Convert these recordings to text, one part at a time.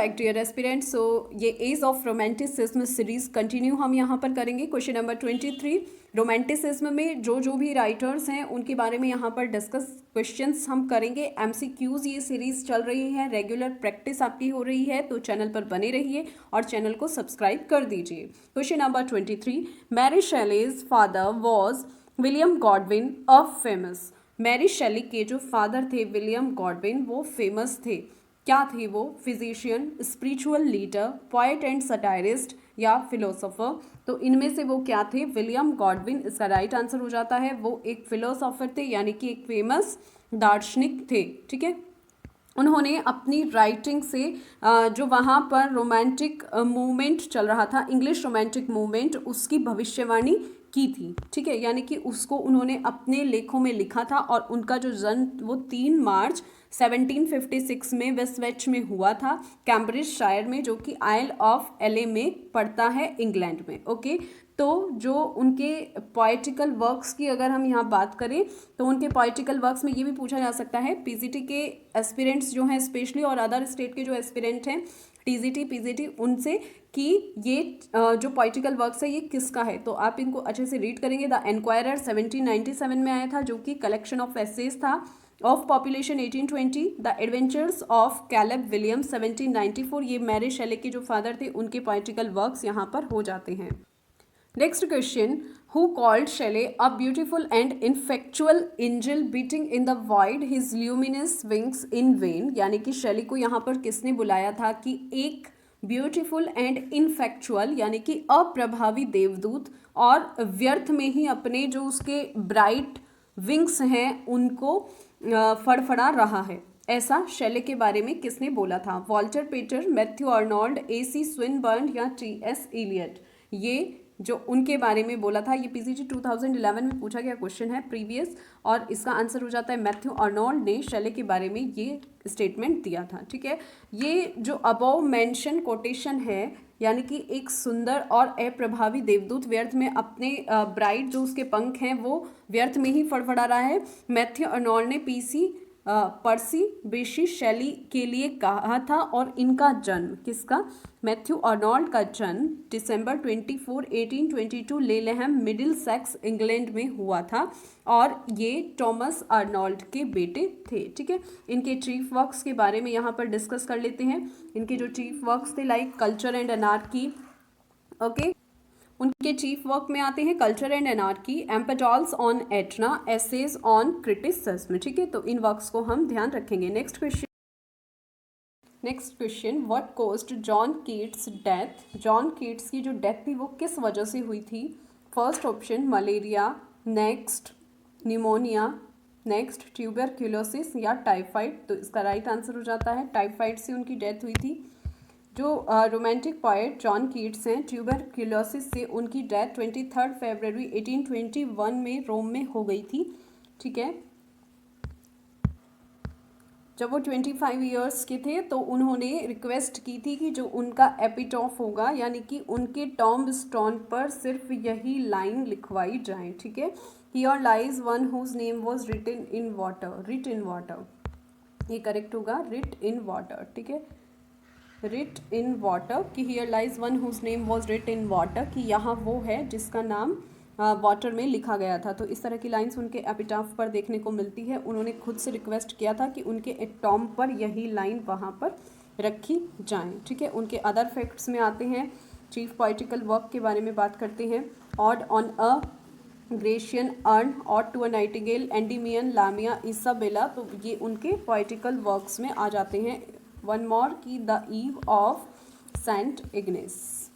Back dear aspirants. So ये age of romanticism series continue हम यहाँ पर करेंगे। क्वेश्चन नंबर 23, रोमांटिसिज्म में जो भी राइटर्स हैं उनके बारे में यहाँ पर डिस्कस क्वेश्चंस हम करेंगे। एमसीक्यूज ये सीरीज चल रही है, रेगुलर प्रैक्टिस आपकी हो रही है, तो चैनल पर बने रहिए और चैनल को सब्सक्राइब कर दीजिए। Question number 23, Mary Shelley's father was William Godwin a famous. Mary Shelley के जो फादर थे विलियम गॉडविन, वो फेमस थे। क्या थे वो? Physician, spiritual leader, poet and satirist या फिलोसोफर। तो इनमें से वो क्या थे? विलियम गॉडविन इसका राइट आंसर हो जाता है। वो एक फिलोसोफर थे, यानी कि एक फेमस दार्शनिक थे। ठीक है, उन्होंने अपनी राइटिंग से जो वहाँ पर रोमांटिक मूवमेंट चल रहा था, इंग्लिश रोमांटिक मूवमेंट, उसकी भविष्यवाणी की थी। ठीक है, यानी कि उसको उन्होंने अपने लेखों में लिखा था और उनका जो जन्म वो 3 मार्च 1756 में वेस्टविच में हुआ था, कैम्ब्रिज शायर में, जो कि आइल ऑफ एले में पड़ता है इंग्लैंड में। ओके, तो जो उनके पोइटिकल वर्क्स की अगर हम यहाँ बात करें तो उनके पोइटिकल वर्क्स में ये भी पूछा जा सकता है पीजीटी के एस्पिरेंट्स जो हैं स्पेशली, और अदर स्टेट के जो एस्पिरेंट हैं टीजीटी पीजीटी, उनसे कि ये जो पोइटिकल वर्क्स है ये किसका है। तो आप इनको अच्छे से रीड करेंगे। द एनक्वायरर 1797 में आया था, जो कि कलेक्शन ऑफ एसेज था। Of population 1820, the adventures of Caleb Williams 1794, ये मैरी शेली के जो फादर थे उनके पोइटिकल वर्क्स यहाँ पर हो जाते हैं। Next question, who called शेले a beautiful and ineffectual angel beating in the void his luminous wings in when. यानी कि शेली को यहाँ पर किसने बुलाया था कि एक ब्यूटीफुल एंड इनफेक्चुअल, यानी कि अप्रभावी देवदूत, और व्यर्थ में ही अपने जो उसके ब्राइट विंग्स हैं उनको फड़फड़ा रहा है। ऐसा शेले के बारे में किसने बोला था? वॉल्टर पेटर, मैथ्यू अर्नोल्ड, AC स्विनबर्न या TS इलियट। ये जो उनके बारे में बोला था, ये पीसीटी 2011 में पूछा गया क्वेश्चन है प्रीवियस, और इसका आंसर हो जाता है मैथ्यू अर्नोल्ड ने शेले के बारे में ये स्टेटमेंट दिया था। ठीक है, ये जो अबव मेंशन कोटेशन है, यानी कि एक सुंदर और अप्रभावी देवदूत व्यर्थ में अपने ब्राइट जो उसके पंख हैं वो व्यर्थ में ही फड़फड़ा रहा है, मैथ्यू अर्नोल्ड ने पर्सी बेशी शेली के लिए कहा था। और इनका जन्म किसका? मैथ्यू अर्नोल्ड का जन्म दिसंबर 24, 1822 लेलेहम मिडिल सेक्स इंग्लैंड में हुआ था, और ये टॉमस अर्नोल्ड के बेटे थे। ठीक है, इनके चीफ वर्क्स के बारे में यहाँ पर डिस्कस कर लेते हैं। इनके जो चीफ वर्क्स थे like culture and anarchy. Okay, उनके चीफ वर्क में आते हैं culture and anarchy, Empedocles on Etna, essays on criticism. ठीक है, तो इन वर्क्स को हम ध्यान रखेंगे। Next question, what caused John Keats death. John Keats की जो डेथ थी वो किस वजह से हुई थी? First option malaria, next pneumonia, next tuberculosis या टाइफाइड। तो इसका राइट आंसर हो जाता है टाइफाइड से उनकी डेथ हुई थी। जो रोमांटिक पोएट जॉन कीट्स हैं, ट्यूबरक्यूलोसिस से उनकी डेथ 23 फरवरी 1821 में रोम में हो गई थी। ठीक है, जब वो 25 ईयर्स के थे तो उन्होंने रिक्वेस्ट की थी कि जो उनका एपिटॉफ होगा, यानी कि उनके टॉम्ब स्टोन पर सिर्फ यही लाइन लिखवाई जाए। ठीक है, here lies one whose name was written in water. Writ in water, ये करेक्ट होगा, रिट इन वाटर। ठीक है, रिट इन वाटर, कि here lies one whose name was writ in water, कि यहाँ वो है जिसका नाम वाटर में लिखा गया था। तो इस तरह की लाइंस उनके एपिटाफ पर देखने को मिलती है। उन्होंने खुद से रिक्वेस्ट किया था कि उनके टॉम्ब पर यही लाइन वहाँ पर रखी जाए। ठीक है, उनके अदर फैक्ट्स में आते हैं। चीफ पोइटिकल वर्क के बारे में बात करते हैं। Ode on a Grecian urn, ode to a nightingale, Endymion, Lamia, Isabella. तो ये उनके पोइटिकल वर्क्स में आ जाते हैं। वन मोर की the Eve of Saint Agnes.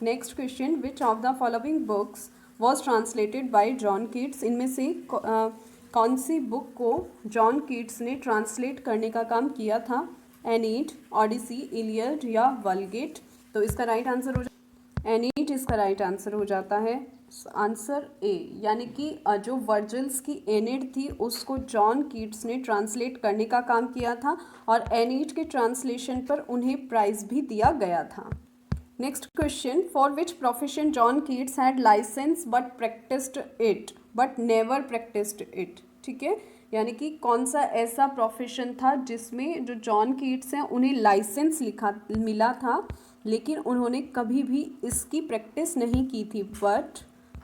Next question, which of the following books was translated by John Keats. इनमें से कौन सी बुक को जॉन कीट्स ने ट्रांसलेट करने का काम किया था? एनीड, ऑडिसी, इलियड या वल्गेट। तो इसका राइट आंसर हो जाता है एनीड, इसका राइट आंसर हो जाता है आंसर ए, यानी कि जो वर्जिल्स की एनिड थी उसको जॉन कीट्स ने ट्रांसलेट करने का काम किया था, और एनीड के ट्रांसलेशन पर उन्हें प्राइज भी दिया गया था। Next question, for which profession John Keats had licence but never practised it. ठीक है, यानी कि कौन सा ऐसा प्रोफेशन था जिसमें जो जॉन कीट्स हैं उन्हें लाइसेंस मिला था, लेकिन उन्होंने कभी भी इसकी प्रैक्टिस नहीं की थी, but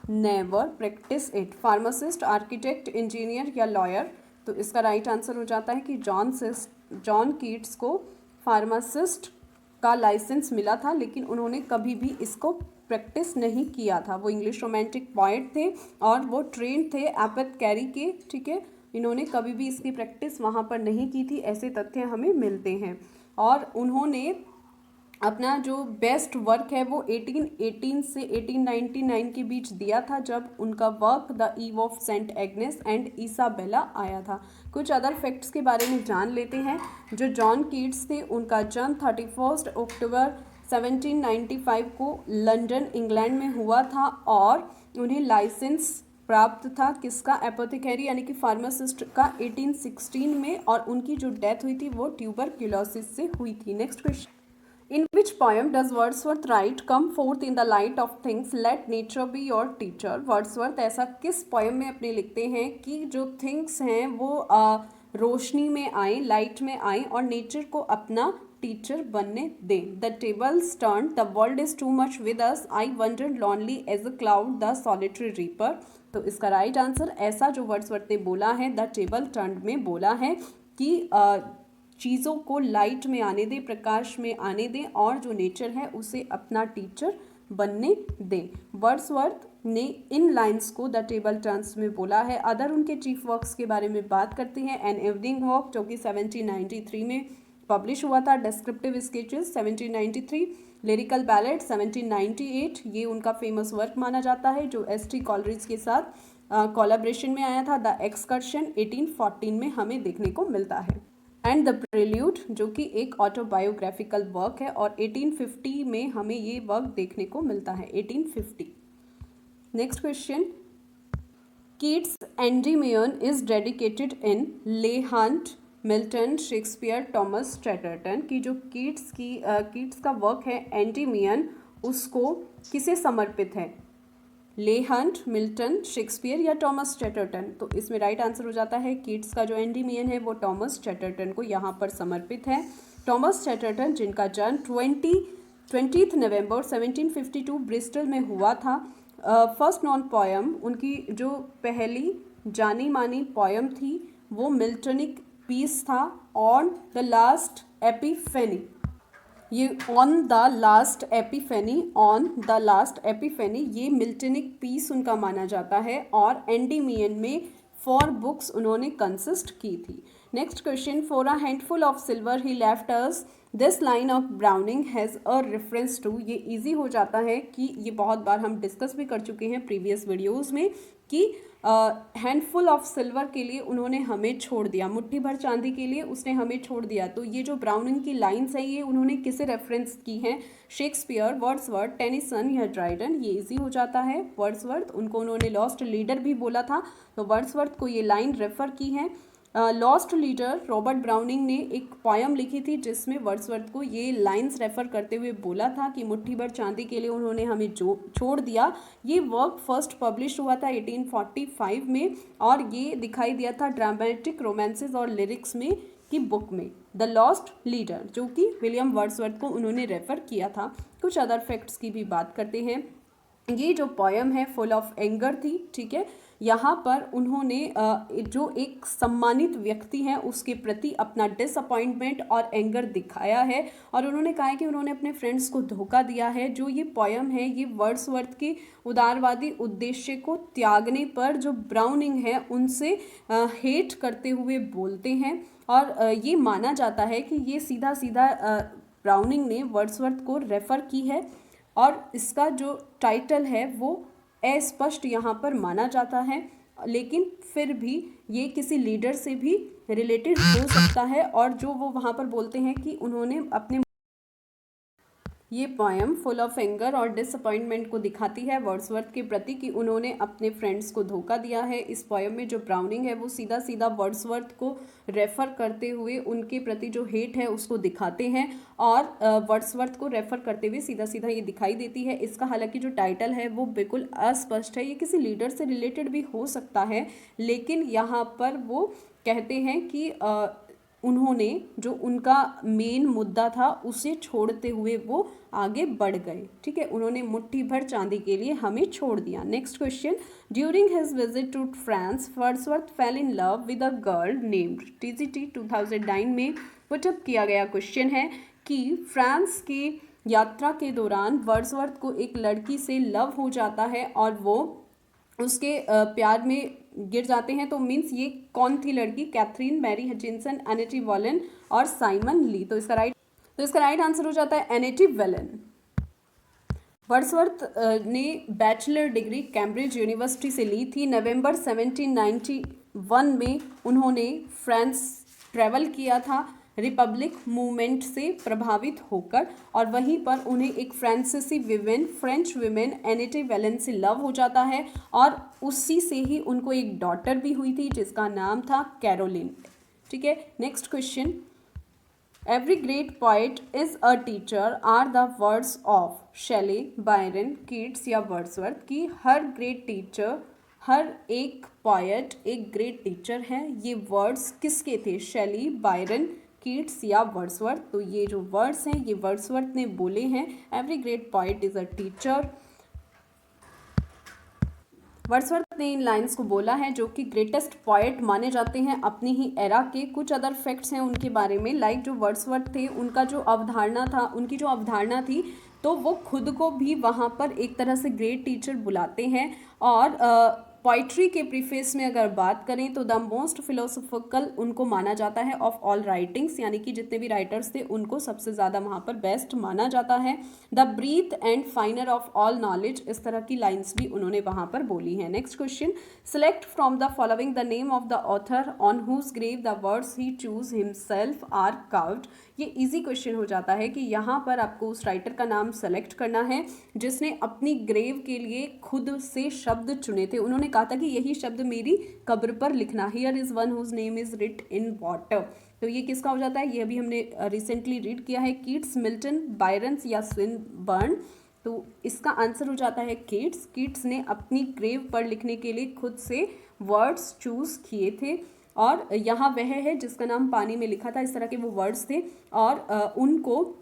never practice it. Pharmacist, architect, engineer या लॉयर? तो इसका राइट आंसर हो जाता है कि जॉन कीट्स को फार्मासिस्ट का लाइसेंस मिला था, लेकिन उन्होंने कभी भी इसको प्रैक्टिस नहीं किया था। वो इंग्लिश रोमांटिक पोएट थे और वो ट्रेन थे एपोथेकेरी के, ठीक है। इन्होंने कभी भी इसकी प्रैक्टिस वहाँ पर नहीं की थी, ऐसे तथ्य हमें मिलते हैं। और उन्होंने अपना जो बेस्ट वर्क है वो 1818 से 1899 के बीच दिया था, जब उनका work the Eve of Saint Agnes and Isabella आया था। कुछ अदर फैक्ट्स के बारे में जान लेते हैं। जो जॉन कीट्स थे उनका जन्म 31 अक्टूबर 1795 को लंदन इंग्लैंड में हुआ था और उन्हें लाइसेंस प्राप्त था किसका? एपोथेकेरी यानी कि फार्मासिस्ट का 1816 में, और उनकी जो डेथ हुई थी वो ट्यूबरक्यूलोसिस से हुई थी। Next question, In which poem does Wordsworth write, "Come forth in the light of things, let nature be your teacher"? Wordsworth ऐसा किस पोएम में अपने लिखते हैं कि जो थिंग्स हैं वो रोशनी में आए, लाइट में आए और नेचर को अपना टीचर बनने दें? The tables turned, the world is too much with us, I wander lonely as a cloud, the solitary reaper? तो इसका राइट आंसर, ऐसा जो वर्ड्सवर्थ ने बोला है द टेबल टर्न में बोला है कि चीज़ों को लाइट में आने दें, प्रकाश में आने दें और जो नेचर है उसे अपना टीचर बनने दें। वर्ड्सवर्थ ने इन लाइंस को द टेबल टर्न्स में बोला है। अदर उनके चीफ वर्क्स के बारे में बात करते हैं। एन इवनिंग वॉक जो कि 1793 में पब्लिश हुआ था, डिस्क्रिप्टिव स्केचेस 1793, लिरिकल बैलेड 1798, ये उनका फेमस वर्क माना जाता है जो एस.टी. कॉलरिज के साथ कोलैबोरेशन में आया था। द एक्सकर्शन 1814 में हमें देखने को मिलता है। एंड द प्रिल्यूड जो कि एक ऑटोबायोग्राफिकल वर्क है और 1850 में हमें ये वर्क देखने को मिलता है, 1850। Next question, Keats Endymion is dedicated in Leigh Hunt, Milton, Shakespeare, Thomas Chatterton? की जो कीट्स का वर्क है एंडीमियन, उसको किसे समर्पित है? ले हंट, मिल्टन, शेक्सपियर या टॉमस चैटरटन? तो इसमें राइट आंसर हो जाता है कीट्स का जो एंडीमियन है वो टॉमस चैटरटन को यहाँ पर समर्पित है। टॉमस चैटरटन जिनका जन्म 20 नवंबर 1752 ब्रिस्टल में हुआ था। फर्स्ट नॉन पोएम, उनकी जो पहली जानी मानी पोएम थी वो मिल्टनिक पीस था, ऑन द लास्ट एपिफेनी। ये ऑन द लास्ट एपिफेनी ये मिल्टनिक पीस उनका माना जाता है और एंडीमियन में 4 बुक्स उन्होंने कंसिस्ट की थी। Next question, for a handful of silver he left us, this line of Browning has a reference to? ये इजी हो जाता है कि ये बहुत बार हम डिस्कस भी कर चुके हैं प्रीवियस वीडियोज़ में कि हैंडफुल ऑफ सिल्वर के लिए उन्होंने हमें छोड़ दिया, मुट्ठी भर चांदी के लिए उसने हमें छोड़ दिया। तो ये जो ब्राउनिंग की लाइन्स है ये उन्होंने किसे रेफरेंस की हैं? शेक्सपियर, वर्ड्सवर्थ, टेनिसन या ड्राइडन? ये इजी हो जाता है, वर्ड्सवर्थ। उनको उन्होंने लॉस्ट लीडर भी बोला था, तो वर्ड्सवर्थ को ये लाइन रेफर की है। लॉस्ट लीडर रॉबर्ट ब्राउनिंग ने एक पोयम लिखी थी जिसमें वर्ड्सवर्थ को ये लाइंस रेफर करते हुए बोला था कि मुट्ठी भर चांदी के लिए उन्होंने हमें जो छोड़ दिया। ये वर्क फर्स्ट पब्लिश हुआ था 1845 में और ये दिखाई दिया था ड्रामेटिक रोमांसेस और लिरिक्स में की बुक में, द लॉस्ट लीडर, जो कि विलियम वर्ड्सवर्थ को उन्होंने रेफर किया था। कुछ अदर फैक्ट्स की भी बात करते हैं। ये जो पोयम है फुल ऑफ एंगर थी, ठीक है। यहाँ पर उन्होंने जो एक सम्मानित व्यक्ति हैं उसके प्रति अपना डिसअपॉइंटमेंट और एंगर दिखाया है और उन्होंने कहा है कि उन्होंने अपने फ्रेंड्स को धोखा दिया है। जो ये पोयम है ये वर्ड्सवर्थ के उदारवादी उद्देश्य को त्यागने पर जो ब्राउनिंग है उनसे हेट करते हुए बोलते हैं और ये माना जाता है कि ये सीधा सीधा ब्राउनिंग ने वर्ड्सवर्थ को रेफ़र की है और इसका जो टाइटल है वो अस्पष्ट यहाँ पर माना जाता है, लेकिन फिर भी ये किसी लीडर से भी रिलेटेड हो सकता है और जो वो वहाँ पर बोलते हैं कि उन्होंने अपने ये पोएम फुल ऑफ एंगर और डिसअपॉइंटमेंट को दिखाती है वर्ड्सवर्थ के प्रति कि उन्होंने अपने फ्रेंड्स को धोखा दिया है। इस पोएम में जो ब्राउनिंग है वो सीधा सीधा वर्ड्सवर्थ को रेफ़र करते हुए उनके प्रति जो हेट है उसको दिखाते हैं और वर्ड्सवर्थ को रेफ़र करते हुए सीधा सीधा ये दिखाई देती है। इसका हालांकि जो टाइटल है वो बिल्कुल अस्पष्ट है, ये किसी लीडर से रिलेटेड भी हो सकता है, लेकिन यहाँ पर वो कहते हैं कि उन्होंने जो उनका मेन मुद्दा था उसे छोड़ते हुए वो आगे बढ़ गए। ठीक है, उन्होंने मुट्ठी भर चांदी के लिए हमें छोड़ दिया। Next question, during his visit to France Wordsworth fell in love with a girl named. TGT 2009 में पुटअप किया गया क्वेश्चन है कि फ्रांस की यात्रा के दौरान वर्ड्सवर्थ को एक लड़की से लव हो जाता है और वो उसके प्यार में गिर जाते हैं। तो मीन्स ये कौन थी लड़की? कैथरीन, मैरी हचिंसन, एनेटी वॉलन और साइमन ली। तो इसका राइट आंसर हो जाता है एनेटी वॉलन। वर्ड्सवर्थ ने बैचलर डिग्री कैम्ब्रिज यूनिवर्सिटी से ली थी। नवंबर 1791 में उन्होंने फ्रांस ट्रैवल किया था रिपब्लिक मूवमेंट से प्रभावित होकर, और वहीं पर उन्हें एक फ्रांसीसी फ्रेंच विमेन एनेटे वैलन से लव हो जाता है और उसी से ही उनको एक डॉटर भी हुई थी जिसका नाम था कैरोलिन। ठीक है, next question, every great poet is a teacher are the words of Shelley, Byron, Keats या वर्ड्सवर्थ। की हर ग्रेट टीचर, हर एक पोएट एक ग्रेट टीचर है। ये वर्ड्स किसके थे? शेली, बायरन, कीट्स या वर्ड्सवर्थ। तो ये जो वर्ड्स हैं ये वर्ड्सवर्थ ने बोले हैं। Every great poet is a teacher. Wordsworth ने इन लाइंस को बोला है जो कि ग्रेटेस्ट पोएट माने जाते हैं अपनी ही एरा के। कुछ अदर फैक्ट्स हैं उनके बारे में, लाइक जो वर्ड्सवर्थ थे उनका जो अवधारणा था, उनकी जो अवधारणा थी, तो वो खुद को भी वहाँ पर एक तरह से ग्रेट टीचर बुलाते हैं। और पोइट्री के प्रीफेस में अगर बात करें तो द मोस्ट फिलोसफिकल उनको माना जाता है ऑफ ऑल राइटिंग्स, यानी कि जितने भी राइटर्स थे उनको सबसे ज़्यादा वहाँ पर बेस्ट माना जाता है। The breath and finer of all knowledge, इस तरह की लाइन्स भी उन्होंने वहाँ पर बोली हैं। Next question, select from the following the name of the author on whose grave the words he chose himself are carved. ये इजी क्वेश्चन हो जाता है कि यहाँ पर आपको उस राइटर का नाम सेलेक्ट करना है जिसने अपनी ग्रेव के लिए खुद से शब्द चुने थे। उन्होंने कहा था कि यही शब्द मेरी कब्र पर लिखना। Here is one whose name is writ in water. तो ये किसका हो जाता है? ये अभी हमने रिसेंटली रीड किया है, कीट्स, मिल्टन, बायरन्स या स्विनबर्न। तो इसका आंसर हो जाता है कीट्स। कीट्स ने अपनी ग्रेव पर लिखने के लिए खुद से वर्ड्स चूज किए थे और यहाँ वह है जिसका नाम पानी में लिखा था। इस तरह के वो वर्ड्स थे और उनको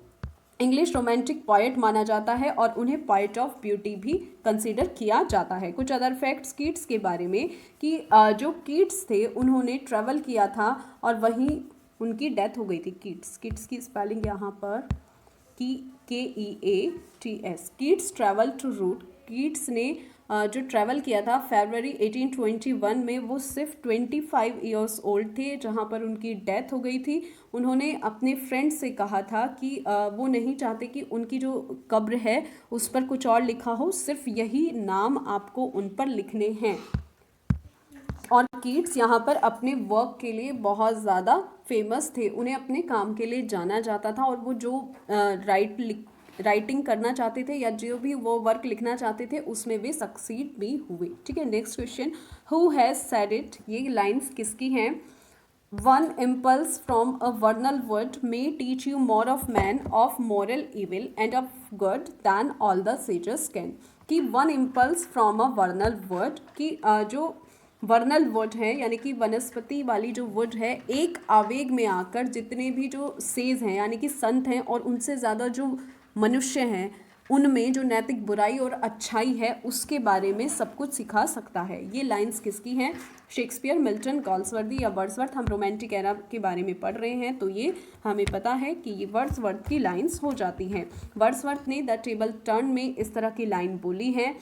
इंग्लिश रोमांटिक पोएट माना जाता है और उन्हें पोएट ऑफ ब्यूटी भी कंसीडर किया जाता है। कुछ अदर फैक्ट्स कीट्स के बारे में कि जो कीट्स थे उन्होंने ट्रैवल किया था और वहीं उनकी डेथ हो गई थी। कीट्स की स्पेलिंग यहाँ पर KEATS। Keats travel to root. Keats ने जो ट्रैवल किया था फरवरी 1821 में, वो सिर्फ 25 ईयर्स ओल्ड थे जहाँ पर उनकी डेथ हो गई थी। उन्होंने अपने फ्रेंड से कहा था कि वो नहीं चाहते कि उनकी जो कब्र है उस पर कुछ और लिखा हो, सिर्फ यही नाम आपको उन पर लिखने हैं। और कीट्स यहाँ पर अपने वर्क के लिए बहुत ज़्यादा फेमस थे, उन्हें अपने काम के लिए जाना जाता था और वो जो राइटिंग करना चाहते थे या जो भी वो वर्क लिखना चाहते थे उसमें वे सक्सीड भी हुए। ठीक है, next question, who has said it. ये लाइन्स किसकी हैं? One impulse from a vernal word may teach you more of man of moral evil and of good than all the sages can. कि one impulse from a vernal word, कि जो वर्नल would है यानी कि वनस्पति वाली जो वुड है, एक आवेग में आकर जितने भी जो सेज हैं यानी कि संत हैं और उनसे ज़्यादा जो मनुष्य हैं उनमें जो नैतिक बुराई और अच्छाई है उसके बारे में सब कुछ सिखा सकता है। ये लाइंस किसकी हैं? शेक्सपियर, मिल्टन, गॉल्सवर्दी या वर्ड्सवर्थ। हम रोमांटिक एरा के बारे में पढ़ रहे हैं तो ये हमें पता है कि ये वर्ड्सवर्थ की लाइंस हो जाती हैं। वर्ड्सवर्थ ने द टेबल टर्न में इस तरह की लाइन बोली है।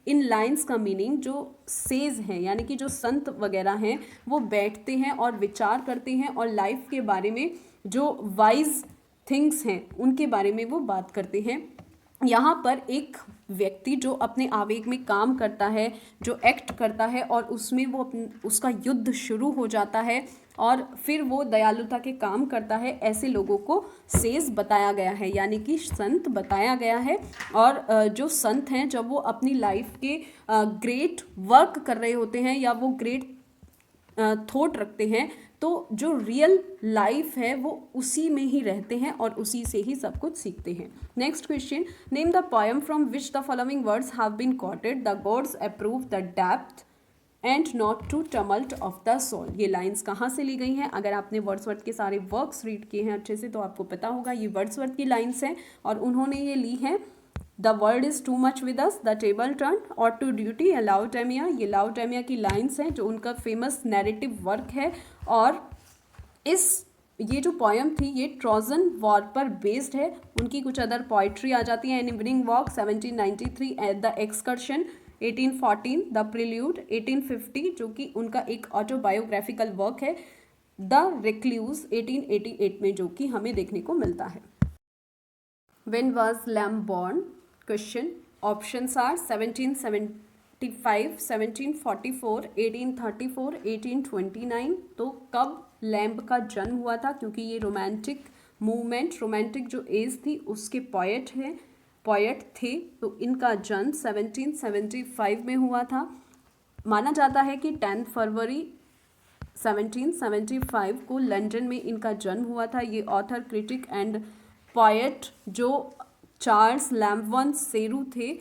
इन लाइंस का मीनिंग जो सेज हैं यानी कि जो संत वगैरह हैं वो बैठते हैं और विचार करते हैं और लाइफ के बारे में जो वाइज थिंग्स हैं उनके बारे में वो बात करते हैं। यहाँ पर एक व्यक्ति जो अपने आवेग में काम करता है, जो एक्ट करता है और उसमें वो उसका युद्ध शुरू हो जाता है और फिर वो दयालुता के काम करता है, ऐसे लोगों को सेज बताया गया है यानी कि संत बताया गया है। और जो संत हैं जब वो अपनी लाइफ के ग्रेट वर्क कर रहे होते हैं या वो ग्रेट थॉट रखते हैं तो जो रियल लाइफ है वो उसी में ही रहते हैं और उसी से ही सब कुछ सीखते हैं। Next question, name the poem from which the following words have been quoted. The gods approve the depth and not to tumult of the soul. ये लाइंस कहाँ से ली गई हैं? अगर आपने वर्ड्सवर्थ के सारे वर्क्स रीड किए हैं अच्छे से तो आपको पता होगा ये वर्ड्सवर्थ की लाइंस हैं और उन्होंने ये ली हैं। The world is to much with us, the table turn और टू ड्यूटी, लाउटेमिया। ये लाउटेमिया की लाइंस हैं जो उनका फेमस नैरेटिव वर्क है। और ये जो पोयम थी ये ट्रोजन वॉर पर बेस्ड है। उनकी कुछ अदर पोइट्री आ जाती है। An evening walk 1793, at the excursion 1814, the prelude 1850 जो कि उनका एक ऑटोबायोग्राफिकल वर्क है। द रिक्ल्यूज 1888 में जो कि हमें देखने को मिलता है। When was Lamb born? Question. Options are 1775, 1744, 1834, 1829। तो कब लैम्ब का जन्म हुआ था? क्योंकि ये रोमांटिक जो एज थी उसके पोएट थे, तो इनका जन्म 1775 में हुआ था। माना जाता है कि 10 फरवरी 1775 को लंदन में इनका जन्म हुआ था। ये ऑथर, क्रिटिक एंड पोएट जो चार्ल्स लैम्बवन सेरू थे,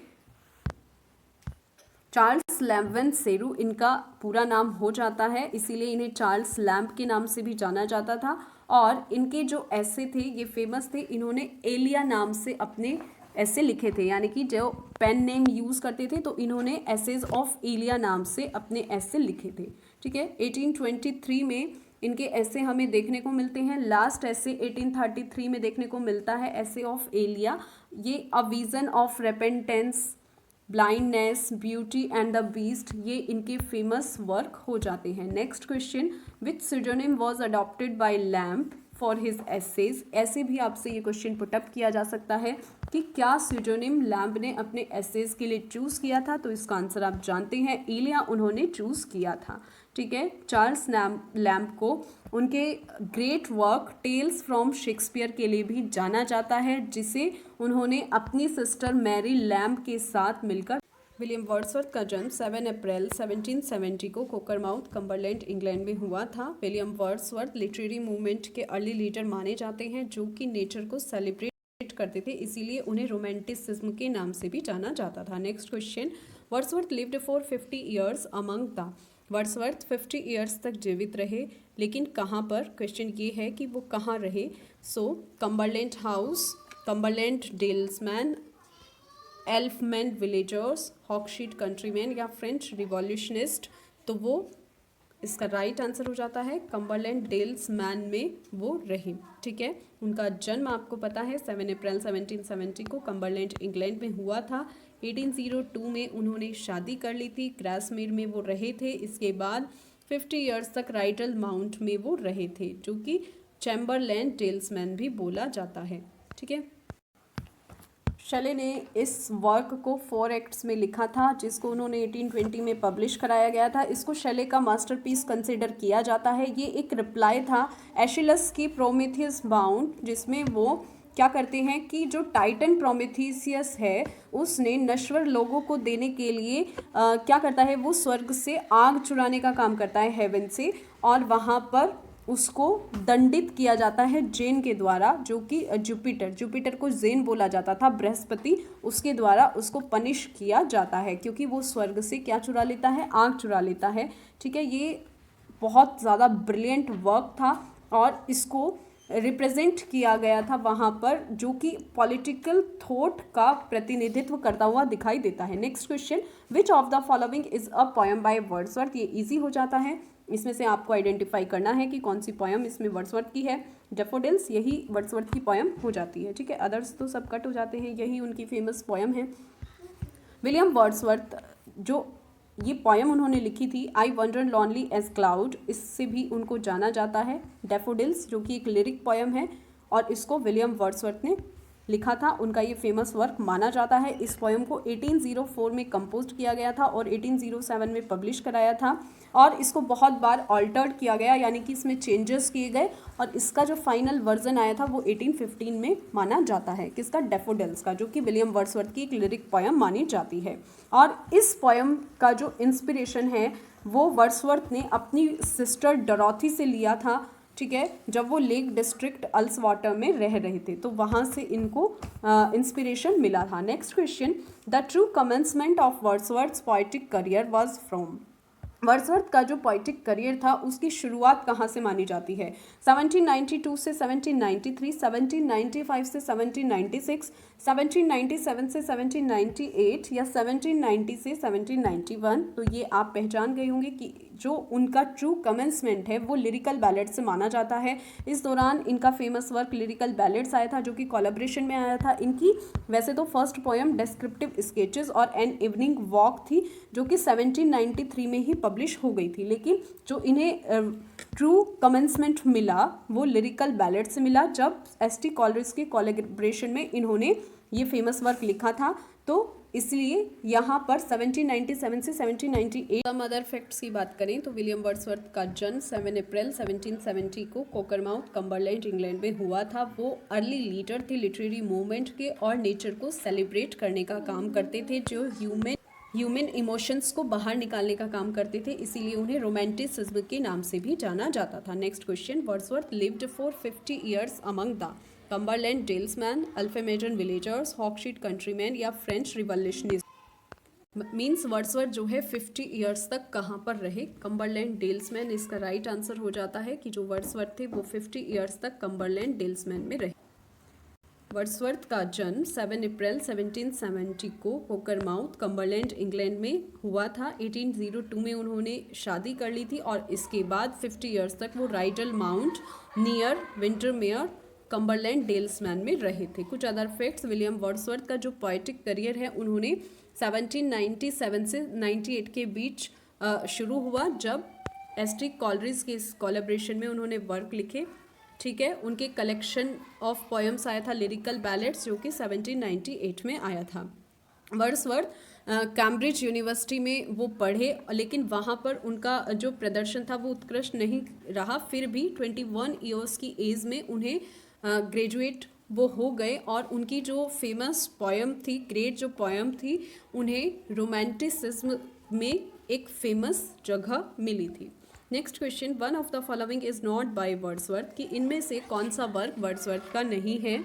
चार्ल्स लैम्बवन सेरू इनका पूरा नाम हो जाता है, इसीलिए इन्हें चार्ल्स लैम्ब के नाम से भी जाना जाता था। और इनके जो ऐसे थे ये फेमस थे। इन्होंने एलिया नाम से अपने ऐसे लिखे थे, यानी कि जो पेन नेम यूज़ करते थे तो इन्होंने एसेज ऑफ एलिया नाम से अपने ऐसे लिखे थे। ठीक है, 1823 में इनके ऐसे हमें देखने को मिलते हैं। लास्ट ऐसे 1833 में देखने को मिलता है, ऐसे ऑफ एलिया। ये a vision of repentance, blindness, beauty and the beast, ये इनके फेमस वर्क हो जाते हैं। Next question, which pseudonym was adopted by Lamb for his essays. ऐसे भी आपसे ये क्वेश्चन पुटअप किया जा सकता है कि क्या सिडोनिम लैम्ब ने अपने एसेज के लिए चूज़ किया था? तो इसका आंसर आप जानते हैं, एलिया उन्होंने चूज़ किया था। ठीक है, चार्ल्स लैम्ब को उनके great work Tales from Shakespeare के लिए भी जाना जाता है, जिसे उन्होंने अपनी सिस्टर मैरी लैम्ब के साथ मिलकर। विलियम वर्ड्सवर्थ का जन्म 7 अप्रैल 1770 को कोकरमाउथ, कम्बरलैंड, इंग्लैंड में हुआ था। विलियम वर्ड्सवर्थ लिटरेरी मूवमेंट के अर्ली लीडर माने जाते हैं जो कि नेचर को सेलिब्रेट करते थे, इसीलिए उन्हें रोमांटिसिज्म के नाम से भी जाना जाता था। Next question, Wordsworth lived for 50 years among the. Wordsworth 50 years तक जीवित रहे, लेकिन कहाँ पर? क्वेश्चन ये है कि वो कहाँ रहे। So Cumberland house, Cumberland dalesmen, Elfman villagers, Hawkshead countryman या फ्रेंच रिवॉल्यूशनिस्ट। तो वो इसका राइट आंसर हो जाता है कम्बरलैंड डेल्समैन में वो रहे। ठीक है, उनका जन्म आपको पता है 7 अप्रैल 1770 को कम्बरलैंड, इंग्लैंड में हुआ था। 1802 में उन्होंने शादी कर ली थी, ग्रासमेर में वो रहे थे। इसके बाद 50 ईयर्स तक राइडल माउंट में वो रहे थे, जो कि चैम्बरलैंड डेल्समैन भी बोला जाता है। ठीक है, शले ने इस वर्क को 4 एक्ट्स में लिखा था, जिसको उन्होंने 1820 में पब्लिश कराया गया था। इसको शले का मास्टरपीस कंसिडर किया जाता है। ये एक रिप्लाई था एशिलस की प्रोमेथियस बाउंड, जिसमें वो क्या करते हैं कि जो टाइटन प्रोमेथियस है उसने नश्वर लोगों को देने के लिए क्या करता है, वो स्वर्ग से आग चुराने का काम करता है, हेवन से, और वहाँ पर उसको दंडित किया जाता है जेन के द्वारा, जो कि जुपिटर को जेन बोला जाता था, बृहस्पति, उसके द्वारा उसको पनिश किया जाता है क्योंकि वो स्वर्ग से क्या चुरा लेता है, आग चुरा लेता है। ठीक है, ये बहुत ज़्यादा ब्रिलियंट वर्क था और इसको रिप्रेजेंट किया गया था वहाँ पर, जो कि पॉलिटिकल थॉट का प्रतिनिधित्व करता हुआ दिखाई देता है। Next question, which of the following is a poem by Wordsworth. ये इजी हो जाता है, इसमें से आपको आइडेंटिफाई करना है कि कौन सी पोएम इसमें वर्ड्सवर्थ की है। डैफोडिल्स, यही वर्ड्सवर्थ की पोएम हो जाती है। ठीक है, अदर्स तो सब कट हो जाते हैं, यही उनकी फेमस पोएम है। विलियम वर्ड्सवर्थ जो ये पोएम उन्होंने लिखी थी, I wander lonely as cloud, इससे भी उनको जाना जाता है। डैफोडिल्स जो कि एक लिरिक पोएम है और इसको विलियम वर्ड्सवर्थ ने लिखा था, उनका ये फेमस वर्क माना जाता है। इस पोएम को 1804 में कंपोज किया गया था और 1807 में पब्लिश कराया था और इसको बहुत बार ऑल्टर्ड किया गया, यानी कि इसमें चेंजेस किए गए और इसका जो फाइनल वर्जन आया था वो 1815 में माना जाता है। किसका? डैफोडिल्स का, जो कि विलियम वर्ड्सवर्थ की एक लिरिक पोएम मानी जाती है। और इस पोएम का जो इंस्पिरेशन है वो वर्ड्सवर्थ ने अपनी सिस्टर डोरोथी से लिया था। ठीक है, जब वो लेक डिस्ट्रिक्ट अल्सवाटर में रह रहे थे तो वहाँ से इनको इंस्पिरेशन मिला था। Next question, the true commencement of Wordsworth's poetic career was from. Wordsworth का जो पोइटिक करियर था उसकी शुरुआत कहाँ से मानी जाती है? 1792 से 1793, 1795 से 1796, 1797 से 1798 या 1790 से 1791। तो ये आप पहचान गए होंगे कि जो उनका ट्रू कमेंसमेंट है वो लिरिकल बैलेड से माना जाता है। इस दौरान इनका फेमस वर्क लिरिकल बैलेड्स आया था जो कि कोलैबोरेशन में आया था। इनकी वैसे तो फर्स्ट पोएम डिस्क्रिप्टिव स्केचेस और एन इवनिंग वॉक थी जो कि 1793 में ही पब्लिश हो गई थी, लेकिन जो इन्हें ट्रू कमेंसमेंट मिला वो लिरिकल बैलेड से मिला जब एस.टी. कॉलरिज के कोलैबोरेशन में इन्होंने ये फेमस वर्क लिखा था। तो इसलिए यहाँ पर 1797 से 1798। सम अदर फैक्ट्स की बात करें तो विलियम वर्ड्सवर्थ का जन्म 7 अप्रैल 1770 को कोकरमाउथ कम्बरलैंड इंग्लैंड में हुआ था। वो अर्ली लीडर थे लिटरेरी मूवमेंट के और नेचर को सेलिब्रेट करने का काम करते थे, जो ह्यूमन इमोशंस को बाहर निकालने का काम करते थे, इसीलिए उन्हें रोमांटिसिज्म के नाम से भी जाना जाता था। Next question, Wordsworth lived for 50 years among the Cumberland dalesmen, अल्फेमेजन विलेजर्स, हॉकशीट कंट्रीमैन या फ्रेंच रिवॉल्यूशनिस्ट। मीन्स वर्ड्सवर्थ जो है 50 ईयर्स तक कहाँ पर रहे? Cumberland dalesmen. इसका राइट आंसर हो जाता है कि जो वर्ड्सवर्थ थे वो 50 ईयर्स तक कम्बरलैंड डेल्समैन में रहे। वर्ड्सवर्थ का जन्म 7 अप्रैल 1770 को कोकरमाउथ कम्बरलैंड इंग्लैंड में हुआ था। 1802 में उन्होंने शादी कर ली थी और इसके बाद 50 ईयर्स तक वो राइडल माउंट नियर विंटरमेयर कम्बरलैंड डेल्समैन में रहे थे। कुछ अदर फैक्ट्स, विलियम वर्ड्सवर्थ का जो पोएटिक करियर है उन्होंने 1797 से 98 के बीच शुरू हुआ जब एस.टी. कॉलरिज के इस कोलैबोरेशन में उन्होंने वर्क लिखे। ठीक है, उनके कलेक्शन ऑफ पोएम्स आया था लिरिकल बैलेड्स जो कि 1798 में आया था। वर्ड्सवर्थ कैम्ब्रिज यूनिवर्सिटी में वो पढ़े, लेकिन वहाँ पर उनका जो प्रदर्शन था वो उत्कृष्ट नहीं रहा। फिर भी 21 ईयर्स की एज में उन्हें ग्रेजुएट वो हो गए और उनकी जो फेमस पोएम थी, ग्रेट जो पोएम थी, उन्हें रोमांटिसिज्म में एक फेमस जगह मिली थी। Next question, one of the following is not by Wordsworth, कि इनमें से कौन सा वर्क वर्ड्सवर्थ का नहीं है?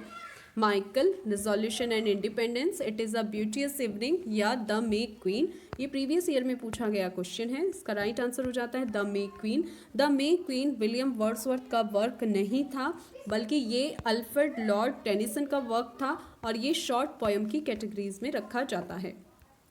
Michael, resolution and independence, it is a ब्यूटियस evening या द मे क्वीन। ये प्रीवियस ईयर में पूछा गया क्वेश्चन है, इसका राइट आंसर हो जाता है the may queen. The may queen William Wordsworth का वर्क नहीं था, बल्कि ये अल्फ्रेड लॉर्ड टेनिसन का वर्क था और ये शॉर्ट पोएम की कैटेगरीज में रखा जाता है।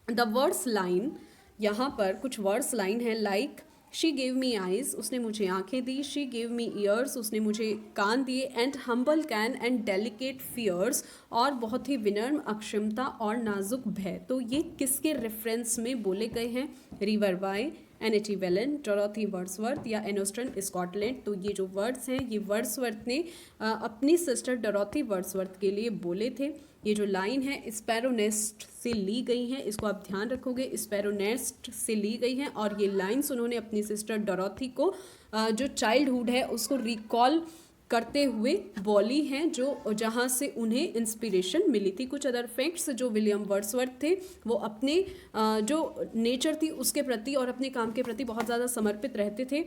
द वर्ड्स लाइन, यहाँ पर कुछ वर्ड्स लाइन है like she gave me eyes, उसने मुझे आंखें दी, शी गेव मी ईयर्स, उसने मुझे कान दिए, and humble can and delicate fears, और बहुत ही विनम्र अक्षमता और नाजुक भय। तो ये किसके रेफरेंस में बोले गए हैं? रिवर बाय, एन.टी. वेलन, डोरोथी वर्ड्सवर्थ या एनोस्टन स्कॉटलैंड। तो ये जो वर्ड्स हैं ये वर्ड्सवर्थ ने अपनी सिस्टर डोरोथी वर्ड्सवर्थ के लिए बोले थे। ये जो लाइन है स्पैरो नेस्ट से ली गई हैं, इसको आप ध्यान रखोगे, स्पैरो नेस्ट से ली गई हैं और ये लाइन्स उन्होंने अपनी सिस्टर डोरोथी को जो चाइल्डहुड है उसको रिकॉल करते हुए बोली हैं, जो जहाँ से उन्हें इंस्पिरेशन मिली थी। कुछ अदर फैक्ट्स, जो विलियम वर्ड्सवर्थ थे वो अपने जो नेचर थी उसके प्रति और अपने काम के प्रति बहुत ज़्यादा समर्पित रहते थे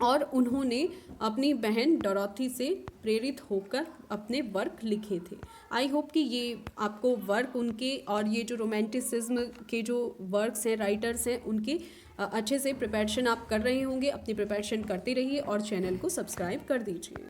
और उन्होंने अपनी बहन डोरोथी से प्रेरित होकर अपने वर्क लिखे थे। आई होप कि ये आपको वर्क उनके और ये जो रोमांटिसिज्म के जो वर्क्स हैं, राइटर्स हैं, उनके अच्छे से प्रिपरेशन आप कर रहे होंगे। अपनी प्रिपरेशन करते रहिए और चैनल को सब्सक्राइब कर दीजिए।